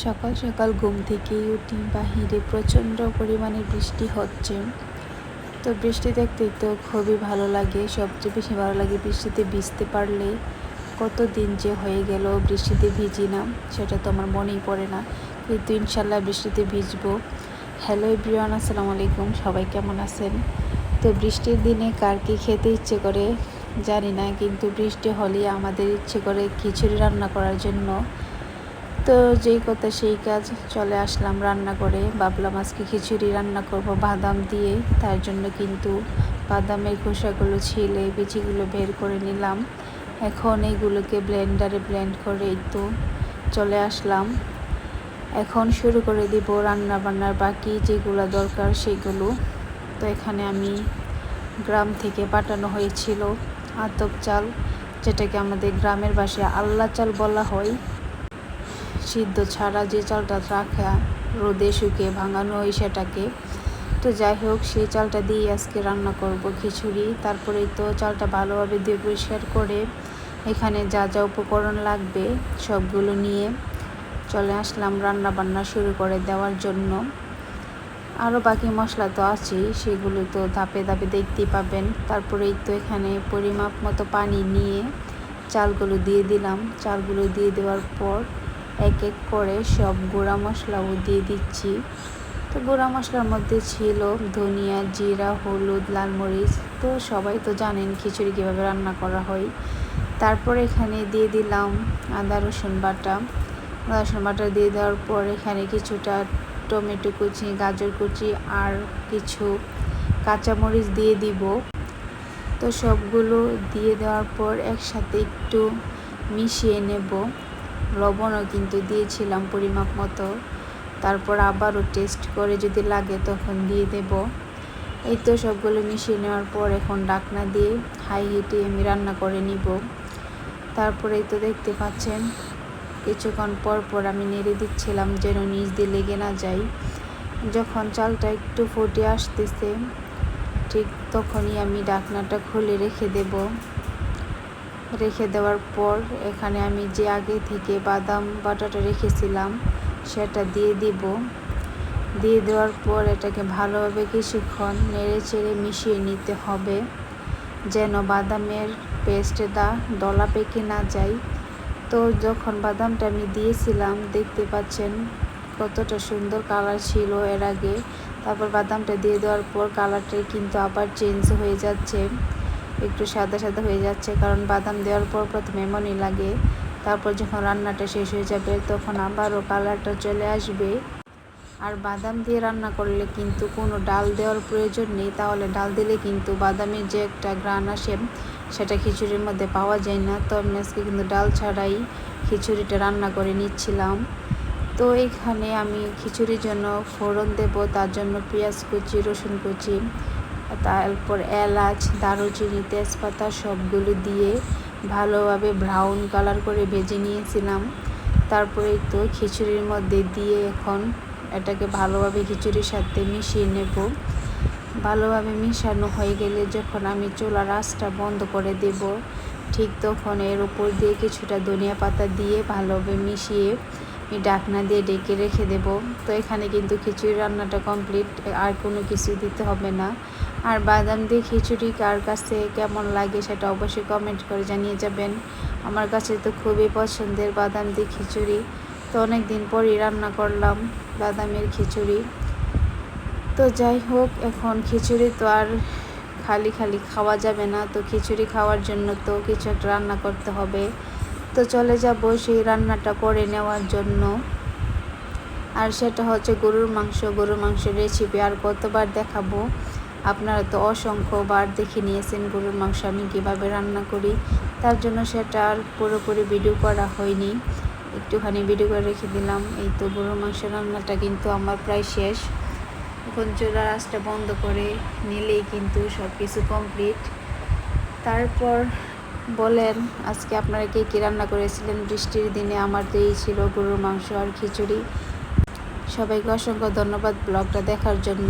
সকাল সকাল ঘুম থেকে উঠি, বাহিরে প্রচণ্ড পরিমাণে বৃষ্টি হচ্ছে। তো বৃষ্টি দেখতে তো খুবই ভালো লাগে, সবচেয়ে বেশি ভালো লাগে বৃষ্টিতে ভিজতে পারলে। কত দিন যে হয়ে গেল বৃষ্টিতে ভিজি না, সেটা তো আমার মনেই পড়ে না, কিন্তু ইনশাল্লাহ বৃষ্টিতে ভিজবো। হ্যালো এভরিওয়ান, আসসালামু আলাইকুম, সবাই কেমন আছেন? তো বৃষ্টির দিনে কার কী খেতে ইচ্ছে করে জানি না, কিন্তু বৃষ্টি হলে আমাদের ইচ্ছে করে খিচুড়ি রান্না করার জন্য। তো যেই কথা সেই কাজ, চলে আসলাম রান্না করে। ভাবলাম আজকে খিচুড়ি রান্না করব বাদাম দিয়ে। তার জন্য কিন্তু বাদামের খোসাগুলো ছিলে বিচিগুলো বের করে নিলাম। এখন এইগুলোকে ব্লেন্ডারে ব্লেন্ড করে তো চলে আসলাম। এখন শুরু করে দিব রান্না বান্নার বাকি যেগুলো দরকার সেগুলো। তো এখানে আমি গ্রাম থেকে পাঠানো হয়েছিল আতপ চাল, যেটাকে আমাদের গ্রামের ভাষায় আল্লা চাল বলা হয়। সিদ্ধ ছাড়া যে চালটা রাখা রোদে শুকিয়ে ভাঙানো হয় সেটাকে। তো যাই হোক, সেই চালটা দিয়ে আজকে রান্না করব খিচুড়ি। তারপরেই তো চালটা ভালোভাবে ধুয়ে পরিষ্কার করে এখানে যা যা উপকরণ লাগবে সবগুলো নিয়ে চলে আসলাম রান্না বান্না শুরু করে দেওয়ার জন্য। আরও বাকি মশলা তো আছেই, সেগুলো তো ধাপে ধাপে দেখতেই পাবেন। তারপরেই তো এখানে পরিমাপ মতো পানি নিয়ে চালগুলো দিয়ে দিলাম। চালগুলো দিয়ে দেওয়ার পর এক এক করে সব গুঁড়া মশলাও দিয়ে দিচ্ছি। তো গুঁড়া মশলার মধ্যে ছিল ধনিয়া, জিরা, হলুদ, লাল মরিচ। তো সবাই তো জানেন খিচুড়ি কীভাবে রান্না করা হয়। তারপর এখানে দিয়ে দিলাম আদা রসুন বাটা। আদা রসুন বাটা দিয়ে দেওয়ার পর এখানে কিছুটা টমেটো কুচি, গাজর কুচি আর কিছু কাঁচামরিচ দিয়ে দিব। তো সবগুলো দিয়ে দেওয়ার পর একসাথে একটু মিশিয়ে নেব। লবণও কিন্তু দিয়েছিলাম পরিমাপ মতো। তারপর আবারও টেস্ট করে যদি লাগে তখন দিয়ে দেব। এই তো সবগুলো মিশিয়ে নেওয়ার পর এখন ঢাকনা দিয়ে হাই হিটে আমি রান্না করে নিব। তারপরে তো দেখতে পাচ্ছেন কিছুক্ষণ পর পর আমি নেড়ে দিচ্ছিলাম যেন নিচ দিয়ে লেগে না যায়। যখন চালটা একটু ফুটে আসতেছে ঠিক তখনই আমি ঢাকনাটা খুলে রেখে দেব। রেখে দেওয়ার পর এখানে আমি যে আগে থেকে বাদাম বাটাটা রেখেছিলাম সেটা দিয়ে দিব। দিয়ে দেওয়ার পর এটাকে ভালোভাবে কিছুক্ষণ নেড়ে চেড়ে মিশিয়ে নিতে হবে যেন বাদামের পেস্টটা দলা পেকে না যায়। তো যখন বাদামটা আমি দিয়েছিলাম দেখতে পাচ্ছেন কতটা সুন্দর কালার ছিল এর আগে। তারপর বাদামটা দিয়ে দেওয়ার পর কালারটা কিন্তু আবার চেঞ্জ হয়ে যাচ্ছে, একটু সাদা সাদা হয়ে যাচ্ছে, কারণ বাদাম দেওয়ার পর প্রথমে এমনই লাগে। তারপর যখন রান্নাটা শেষ হয়ে যাবে তখন আবারও কালারটা চলে আসবে। আর বাদাম দিয়ে রান্না করলে কিন্তু কোনো ডাল দেওয়ার প্রয়োজন নেই, তাহলে ডাল দিলে কিন্তু বাদামের যে একটা ঘ্রাণ আসে সেটা খিচুড়ির মধ্যে পাওয়া যায় না। তো আমি আজকে কিন্তু ডাল ছাড়াই খিচুড়িটা রান্না করে নিচ্ছিলাম। তো এখানে আমি খিচুড়ির জন্য ফোড়ন দেব, তার জন্য পেঁয়াজ কুচি, রসুন কুচি, তারপর এলাচ, দারুচিনি, তেজপাতা সবগুলো দিয়ে ভালোভাবে ব্রাউন কালার করে ভেজে নিয়েছিলাম। তারপরে তো খিচুড়ির মধ্যে দিয়ে এখন এটাকে ভালোভাবে খিচুড়ির সাথে মিশিয়ে নেব। ভালোভাবে মিশানো হয়ে গেলে যখন আমি চুলার আঁচটা বন্ধ করে দেব ঠিক তখন এর উপর দিয়ে কিছুটা ধনিয়া পাতা দিয়ে ভালোভাবে মিশিয়ে ঢাকনা দিয়ে ঢেকে রেখে দেব। তো এখানে কিন্তু খিচুড়ি রান্নাটা কমপ্লিট, আর কোনো কিছু দিতে হবে না। আর বাদাম দিয়ে খিচুড়ি কার কাছে কেমন লাগে সেটা অবশ্যই কমেন্ট করে জানিয়ে যাবেন। আমার কাছে তো খুবই পছন্দের বাদাম দিয়ে খিচুড়ি। তো অনেক দিন পরই রান্না করলাম বাদামের খিচুড়ি। তো যাই হোক, এখন খিচুড়ি তো আর খালি খালি খাওয়া যাবে না, তো খিচুড়ি খাওয়ার জন্য তো কিছু একটা রান্না করতে হবে। তো চলে যাব সেই রান্নাটা করে নেওয়ার জন্য। আর সেটা হচ্ছে গরুর মাংস। গরুর মাংসের রেসিপি আর কতবার দেখাবো, আপনারা তো অসংখ্যবার দেখে নিয়েছেন গরুর মাংস আমি কীভাবে রান্না করি। তার জন্য সেটা আর পুরোপুরি ভিডিও করা হয়নি, একটুখানি ভিডিও করে রেখে দিলাম। এই তো গরুর মাংস রান্নাটা কিন্তু আমার প্রায় শেষ। এখন চুলার আঁচটা বন্ধ করে নিলেই কিন্তু সব কিছু কমপ্লিট। তারপর বলেন আজকে আপনারা কে কী রান্না করেছিলেন বৃষ্টির দিনে? আমার তো এই ছিল গরুর মাংস আর খিচুড়ি। সবাইকে অসংখ্য ধন্যবাদ ব্লগটা দেখার জন্য।